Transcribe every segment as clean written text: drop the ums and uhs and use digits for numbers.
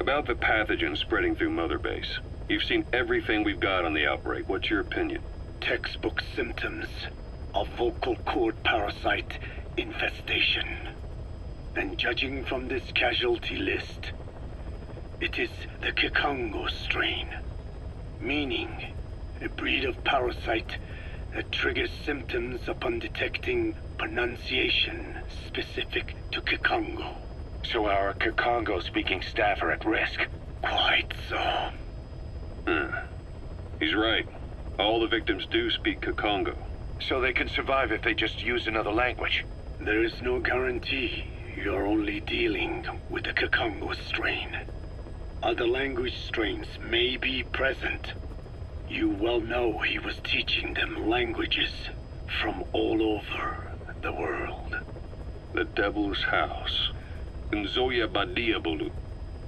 About the pathogen spreading through Mother Base. You've seen everything we've got on the outbreak. What's your opinion? Textbook symptoms of vocal cord parasite infestation. And judging from this casualty list, it is the Kikongo strain, meaning a breed of parasite that triggers symptoms upon detecting pronunciation specific to Kikongo. So our Kikongo-speaking staff are at risk? Quite so. He's right. All the victims do speak Kikongo. So they can survive if they just use another language? There is no guarantee. You're only dealing with the Kikongo strain. Other language strains may be present. You well know he was teaching them languages from all over the world. The Devil's House. Nzoya Badia Bulu.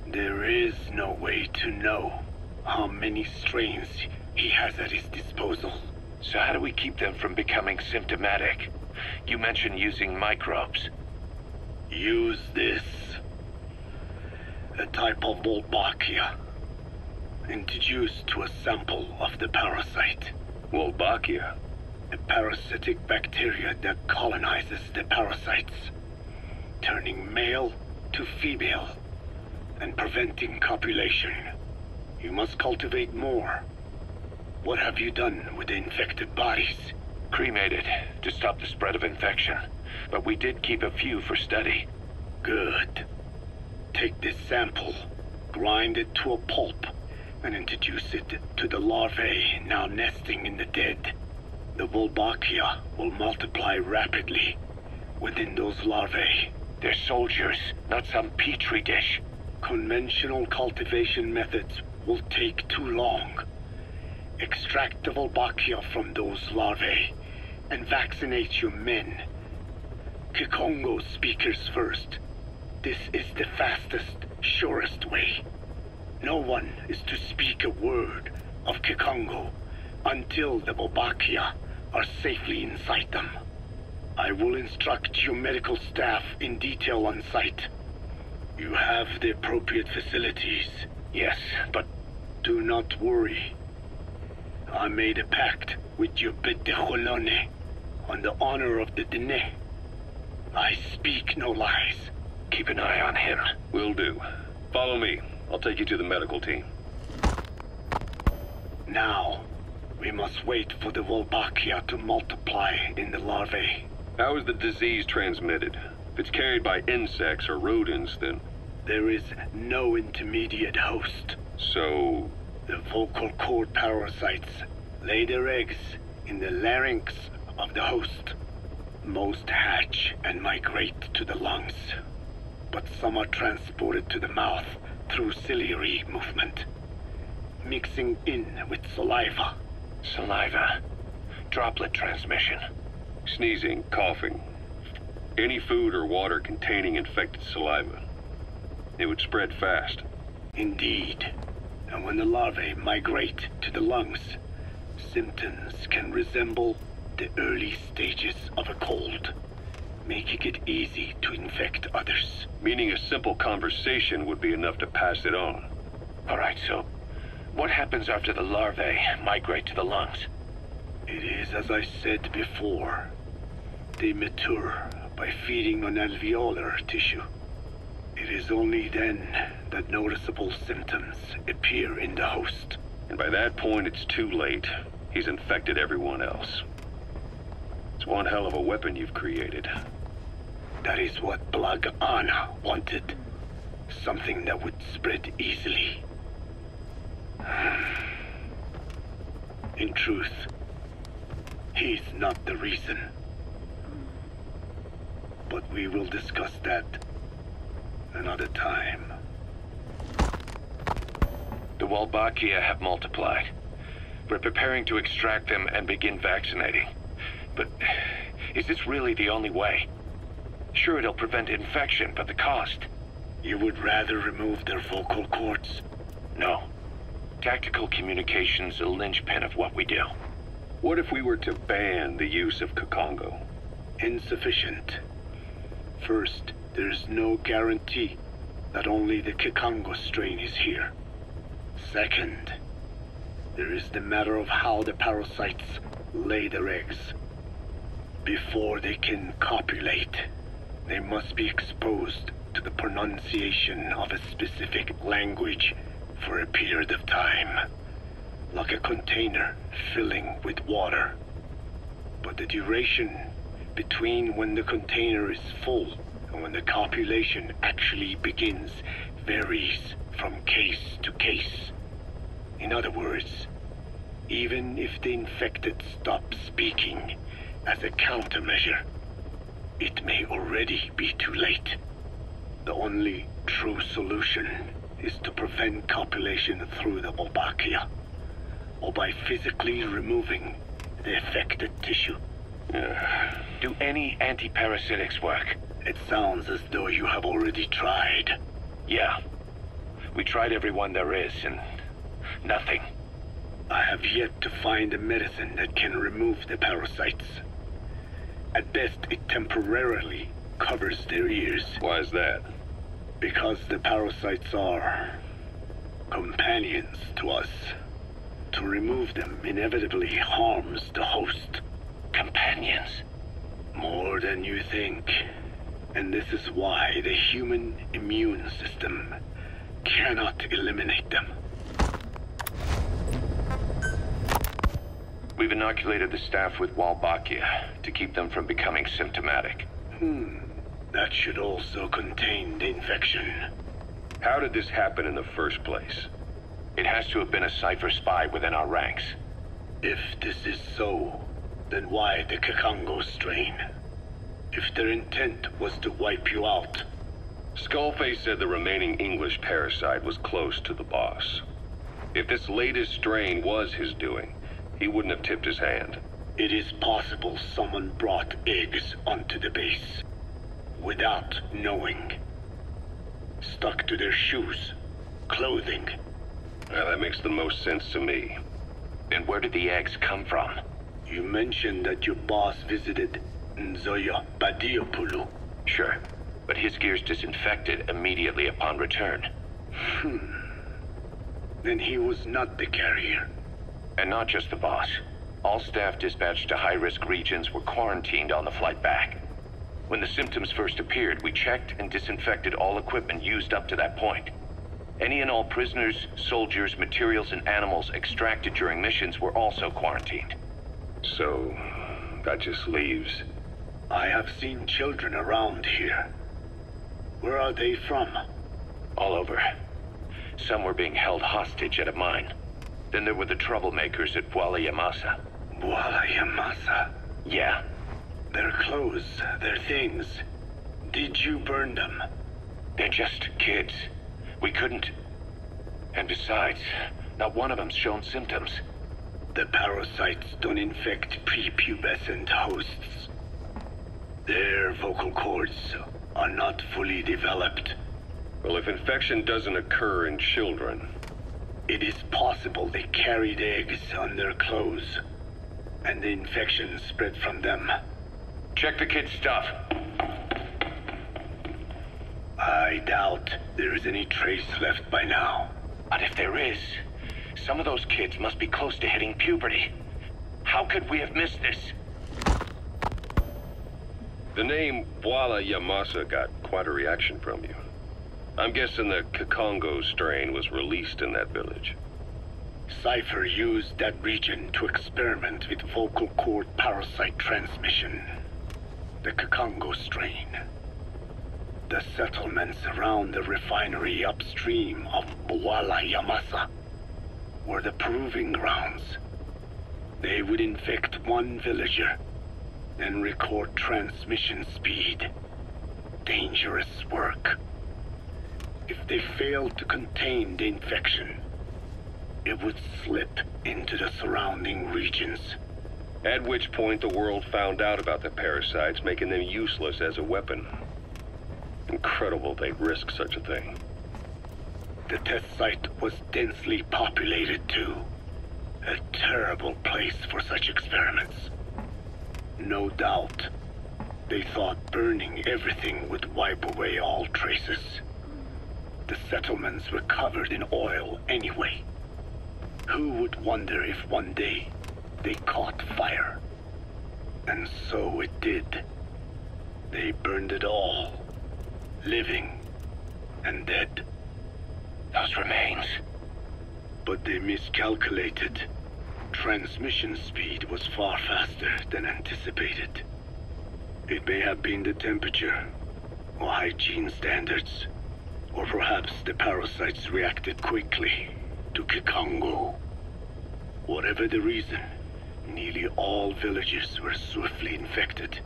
There is no way to know how many strains he has at his disposal. So how do we keep them from becoming symptomatic? You mentioned using microbes. Use this. A type of Wolbachia, introduced to a sample of the parasite. Wolbachia? A parasitic bacteria that colonizes the parasites, turning male to female and preventing copulation. You must cultivate more. What have you done with the infected bodies? Cremated to stop the spread of infection, but we did keep a few for study. Good. Take this sample, grind it to a pulp, and introduce it to the larvae now nesting in the dead. The Wolbachia will multiply rapidly within those larvae. They're soldiers, not some petri dish. Conventional cultivation methods will take too long. Extract the Wolbachia from those larvae and vaccinate your men. Kikongo speakers first. This is the fastest, surest way. No one is to speak a word of Kikongo until the Wolbachia are safely inside them. I will instruct your medical staff in detail on site. You have the appropriate facilities. Yes, but do not worry. I made a pact with your bit de Holone on the honor of the dene. I speak no lies. Keep an eye on him. Will do. Follow me. I'll take you to the medical team. Now, we must wait for the Wolbachia to multiply in the larvae. How is the disease transmitted? If it's carried by insects or rodents, then... There is no intermediate host. So... The vocal cord parasites lay their eggs in the larynx of the host. Most hatch and migrate to the lungs, but some are transported to the mouth through ciliary movement, mixing in with saliva. Saliva. Droplet transmission. Sneezing, coughing. Any food or water containing infected saliva. It would spread fast. Indeed. And when the larvae migrate to the lungs, symptoms can resemble the early stages of a cold, making it easy to infect others. Meaning a simple conversation would be enough to pass it on. All right, so what happens after the larvae migrate to the lungs? It is as I said before. They mature by feeding on alveolar tissue. It is only then that noticeable symptoms appear in the host. And by that point, it's too late. He's infected everyone else. It's one hell of a weapon you've created. That is what Blag Ana wanted. Something that would spread easily. In truth, he's not the reason. But we will discuss that another time. The Wolbachia have multiplied. We're preparing to extract them and begin vaccinating. But is this really the only way? Sure, it'll prevent infection, but the cost? You would rather remove their vocal cords? No. Tactical communication's a linchpin of what we do. What if we were to ban the use of Kikongo? Insufficient. First, there's no guarantee that only the Kikongo strain is here. Second, there is the matter of how the parasites lay their eggs. Before they can copulate, they must be exposed to the pronunciation of a specific language for a period of time, like a container filling with water. But the duration between when the container is full and when the copulation actually begins varies from case to case. In other words, even if the infected stop speaking as a countermeasure, it may already be too late. The only true solution is to prevent copulation through the Wolbachia, or by physically removing the affected tissue. Do any anti-parasitics work? It sounds as though you have already tried. Yeah. We tried every one there is, and nothing. I have yet to find a medicine that can remove the parasites. At best, it temporarily covers their ears. Why is that? Because the parasites are companions to us. To remove them inevitably harms the host. Companions? More than you think. And this is why the human immune system cannot eliminate them. We've inoculated the staff with Wolbachia to keep them from becoming symptomatic. That should also contain the infection. How did this happen in the first place? It has to have been a Cypher spy within our ranks. If this is so, then why the Kikongo strain? If their intent was to wipe you out. Skullface said the remaining English parasite was close to the boss. If this latest strain was his doing, he wouldn't have tipped his hand. It is possible someone brought eggs onto the base without knowing. Stuck to their shoes, clothing. Well, that makes the most sense to me. And where did the eggs come from? You mentioned that your boss visited Nzoya Badiopulu. Sure, but his gear's disinfected immediately upon return. Then he was not the carrier. And not just the boss. All staff dispatched to high-risk regions were quarantined on the flight back. When the symptoms first appeared, we checked and disinfected all equipment used up to that point. Any and all prisoners, soldiers, materials, and animals extracted during missions were also quarantined. So, that just leaves... I have seen children around here. Where are they from? All over. Some were being held hostage at a mine. Then there were the troublemakers at Bwala Yamasa. Bwala Yamasa? Yeah. Their clothes, their things. Did you burn them? They're just kids. We couldn't... And besides, not one of them's shown symptoms. The parasites don't infect prepubescent hosts. Their vocal cords are not fully developed. Well, if infection doesn't occur in children... It is possible they carried eggs on their clothes, and the infection spread from them. Check the kid's stuff. I doubt there is any trace left by now. But if there is, some of those kids must be close to hitting puberty. How could we have missed this? The name Bwala Yamasa got quite a reaction from you. I'm guessing the Kikongo strain was released in that village. Cypher used that region to experiment with vocal cord parasite transmission. The Kikongo strain. The settlements around the refinery upstream of Bwala Yamasa were the proving grounds. They would infect one villager, then record transmission speed. Dangerous work. If they failed to contain the infection, it would slip into the surrounding regions. At which point the world found out about the parasites, making them useless as a weapon. Incredible they'd risk such a thing. The test site was densely populated too. A terrible place for such experiments. No doubt, they thought burning everything would wipe away all traces. The settlements were covered in oil anyway. Who would wonder if one day they caught fire? And so it did. They burned it all, living and dead. Those remains. But they miscalculated. Transmission speed was far faster than anticipated. It may have been the temperature, or hygiene standards, or perhaps the parasites reacted quickly to Kikongo. Whatever the reason, nearly all villages were swiftly infected,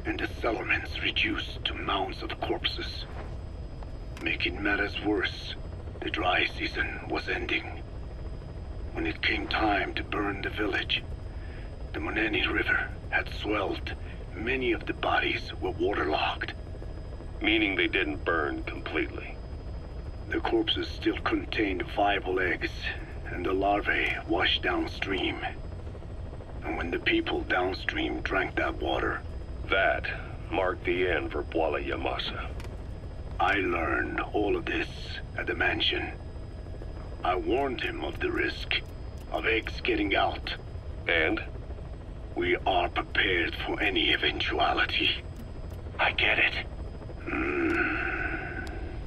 and the settlements reduced to mounds of corpses. Making matters worse, the dry season was ending. When it came time to burn the village, the Moneni River had swelled. Many of the bodies were waterlogged. Meaning they didn't burn completely. The corpses still contained viable eggs, and the larvae washed downstream. And when the people downstream drank that water, That marked the end for Bwala Yamasa. I learned all of this at the mansion. I warned him of the risk of eggs getting out. And? We are prepared for any eventuality. I get it.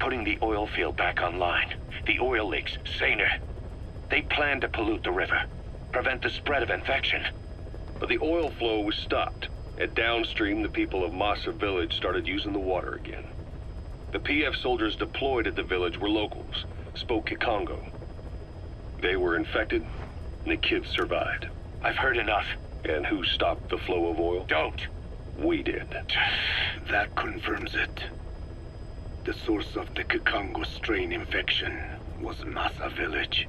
Putting the oil field back online. The oil leaks, saner. They plan to pollute the river, prevent the spread of infection. But the oil flow was stopped, and downstream the people of Masa village started using the water again. The PF soldiers deployed at the village were locals, spoke Kikongo. They were infected, and the kids survived. I've heard enough. And who stopped the flow of oil? Don't. We did. That confirms it. The source of the Kikongo strain infection was Masa village.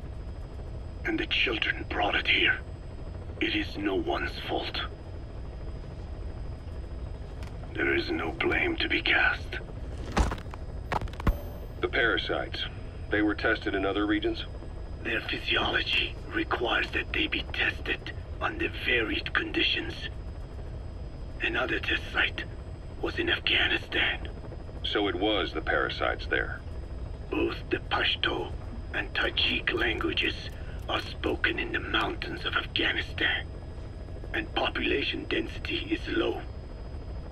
And the children brought it here. It is no one's fault. There is no blame to be cast. The parasites, they were tested in other regions? Their physiology requires that they be tested under varied conditions. Another test site was in Afghanistan. So it was the parasites there. Both the Pashto and Tajik languages are spoken in the mountains of Afghanistan, and population density is low.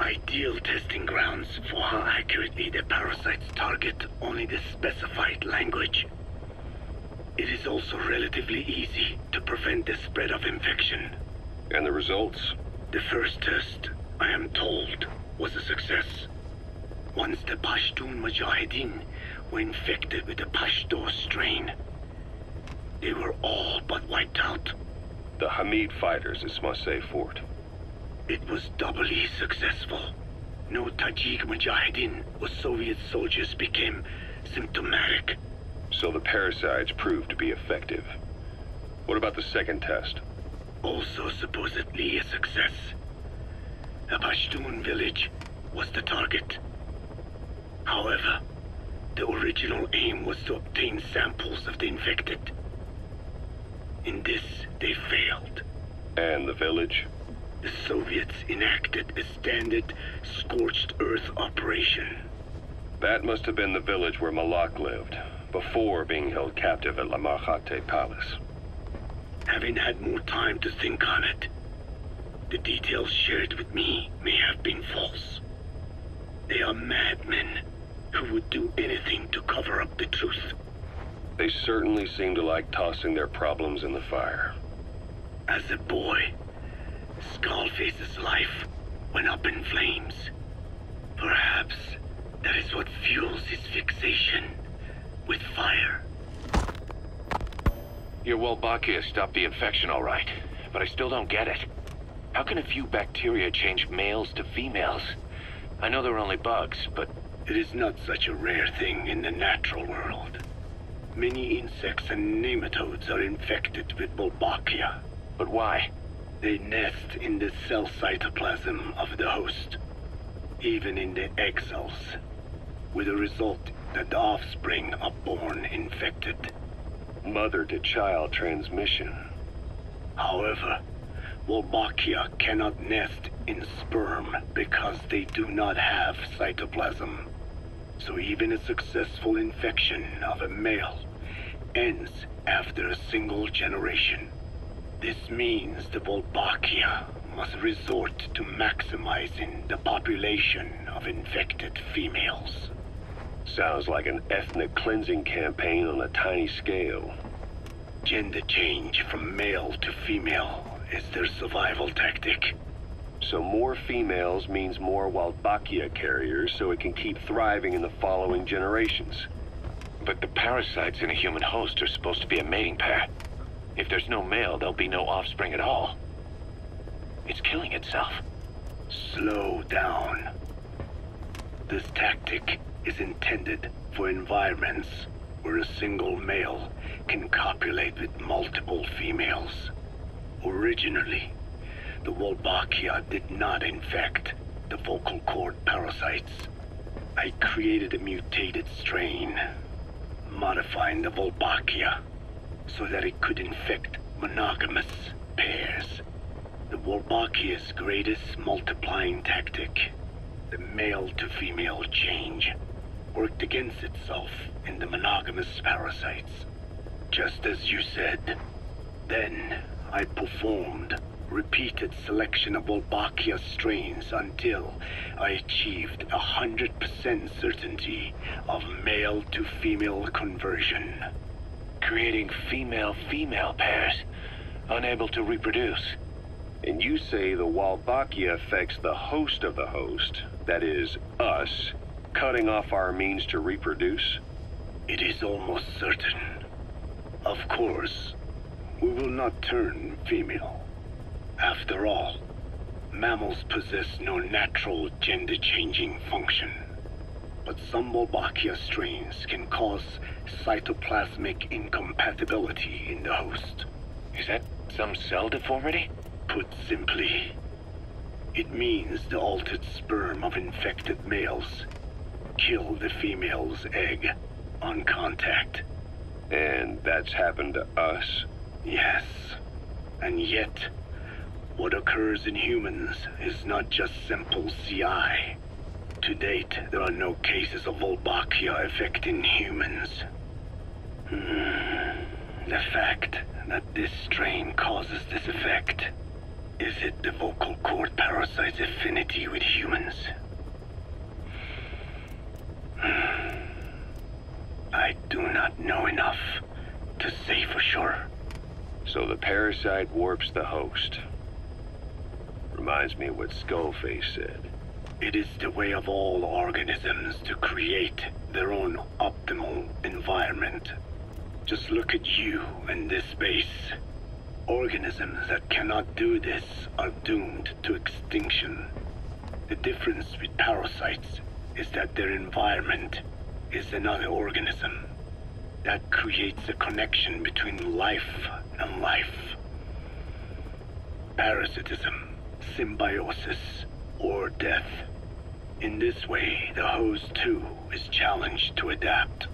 Ideal testing grounds for how accurately the parasites target only the specified language. It is also relatively easy to prevent the spread of infection. And the results? The first test, I am told, was a success. Once the Pashtun Mujahideen were infected with the Pashto strain, they were all but wiped out. The Hamid fighters at Smasei Fort. It was doubly successful. No Tajik Mujahideen or Soviet soldiers became symptomatic. So the parasites proved to be effective. What about the second test? Also supposedly a success. A Pashtun village was the target. However, the original aim was to obtain samples of the infected. In this, they failed. And the village? The Soviets enacted a standard scorched earth operation. That must have been the village where Malak lived, before being held captive at La Marjate Palace. Having had more time to think on it, the details shared with me may have been false. They are madmen who would do anything to cover up the truth. They certainly seem to like tossing their problems in the fire. As a boy, Skullface's life went up in flames. Perhaps that is what fuels his fixation with fire. Your Wolbachia stopped the infection all right, but I still don't get it. How can a few bacteria change males to females? I know they're only bugs, but... It is not such a rare thing in the natural world. Many insects and nematodes are infected with Wolbachia. But why? They nest in the cell cytoplasm of the host, even in the egg cells, with the result that the offspring are born infected. Mother-to-child transmission. However, Wolbachia cannot nest in sperm because they do not have cytoplasm. So even a successful infection of a male ends after a single generation. This means the Wolbachia must resort to maximizing the population of infected females. Sounds like an ethnic cleansing campaign on a tiny scale. Gender change from male to female is their survival tactic. So more females means more Wolbachia carriers, so it can keep thriving in the following generations. But the parasites in a human host are supposed to be a mating pair. If there's no male, there'll be no offspring at all. It's killing itself. Slow down. This tactic is intended for environments where a single male can copulate with multiple females. Originally, the Wolbachia did not infect the vocal cord parasites. I created a mutated strain, modifying the Wolbachia so that it could infect monogamous pairs. The Wolbachia's greatest multiplying tactic, the male-to-female change, worked against itself in the monogamous parasites. Just as you said. Then I performed repeated selection of Wolbachia strains until I achieved 100% certainty of male-to-female conversion. Creating female-female pairs, unable to reproduce. And you say the Wolbachia affects the host of the host, that is, us, cutting off our means to reproduce? It is almost certain. Of course, we will not turn female. After all, mammals possess no natural gender-changing function. But some Wolbachia strains can cause cytoplasmic incompatibility in the host. Is that some cell deformity? Put simply, it means the altered sperm of infected males kill the female's egg on contact. And that's happened to us? Yes. And yet, what occurs in humans is not just simple CI. To date, there are no cases of Wolbachia affecting humans. The fact that this strain causes this effect, is it the vocal cord parasite's affinity with humans? I do not know enough to say for sure. So the parasite warps the host. Reminds me of what Skullface said. It is the way of all organisms to create their own optimal environment. Just look at you and this base. Organisms that cannot do this are doomed to extinction. The difference with parasites is that their environment is another organism. That creates a connection between life and life. Parasitism, symbiosis, or death. In this way, the host too is challenged to adapt.